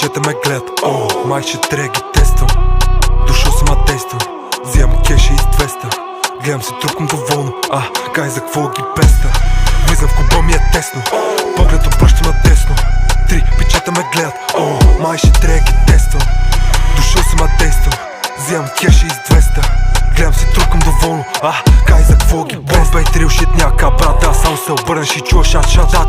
пичета ме гледат. О, май ще трябва ги тествам. Дошъл съм а действам. Вземам кеша и с 200. Гледам се трупкам доволно. Кай за какво ги песта. Влизам в клуба ми е тесно. Поглед обръщам надесно. 3 пичета ме гледат. О, май ще трябва ги тествам. Дошъл съм а действам. Вземам кеша и с 200. Гледам се трупкам доволно. Кай за какво ги песта. Бей трил шит няка брат. Аз само се обърнеш и чуя шат.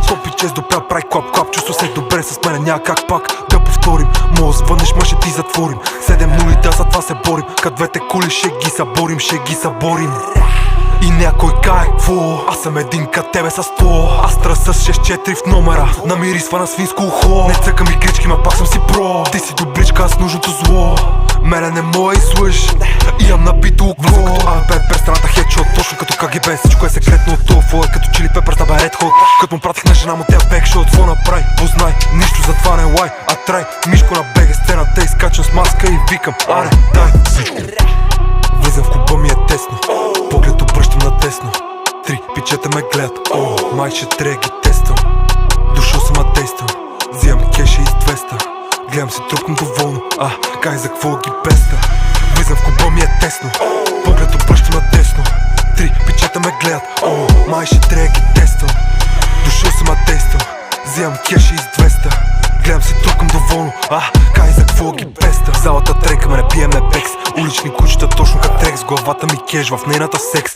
То пиче с добра прави клап. Чувства се добре с мене, няма как пак да повторим. Мога звънеш, ма ще ти затворим. 7-0 да за това се борим. Кад двете кули ще ги съборим. И някой кае кво? Аз съм един кад тебе с 100. Аз тръса с 6-4 в номера. Намирисва на свинско ухо. Не цъкам игрички, ма пак съм си про. Ти си добричка, аз нужното зло. Мене не мога излъж. Имам набито око. Като АП през страната хедшот. Точно като КГБ, всичко е секретно от тофо. Като чили пепър табе ред ход. Като му пратих на жена му тя бекшот. Какво направи? Познай, нищо за това не лай. Трай, мишко на бега сцената. Изкачам с маска и викам аре, дай всичко. Влизам в клуба ми е тесно. Поглед обръщам надесно. 3 пичета ме гледат. О, май ще трябва ги тествам. Дошъл съм а действам. Вземам кеша и с 200. Гледам се трупкам доволно. Кай за какво ги песта. Влизам в клуба ми е тесно. Поглед обръщам надесно. 3 пичета ме гледат. О, май ще трябва ги тествам. Дошъл съм а действам. Вземам кеша и с 200. Гледам се трупкам доволно. Кай за какво ги песта. Залата тренка ме, не пиеме пекс. Улични кучета точно като трекс. Главата ми кеш, в нейната секс.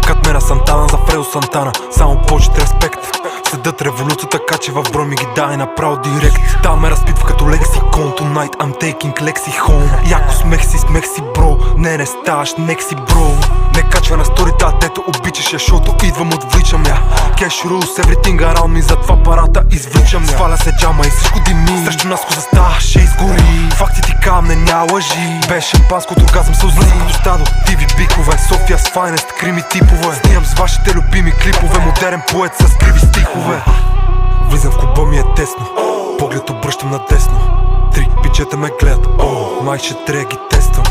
Кат ме на Сантана за Фредо Сантана. Само почет респект. Следят революцията, така че в брой ми ги дай направо директ. Та ме разпитва като Legacy Con. Tonight I'm taking Lexi home. Яко смех си бро. Не ставаш некси бро. Не качва на сторита, дето обичаш я, защото идвам отвличам я. Cash rules, everything around me. Затова парата извличам я. Сваля се джама и всичко дими. Срещу нас коза става, ще изгори. Факти ти кам, не лъжи. Без шампанско, оргазъм се озли. Като стадо, TV бикове, София's finest, крими типове. Снимам с вашите любими клипове. Модерен поет с криви стихове. Влизам в клуба ми е тесно. Поглед обръщам надесно. 3 пичета ме гледат. О, май ще трябва ги тествам.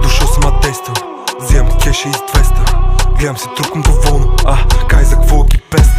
Дошъл съм а действам. Вземам кеша и с 200. Гледам се трупкам доволно. Кай за какво ги песта.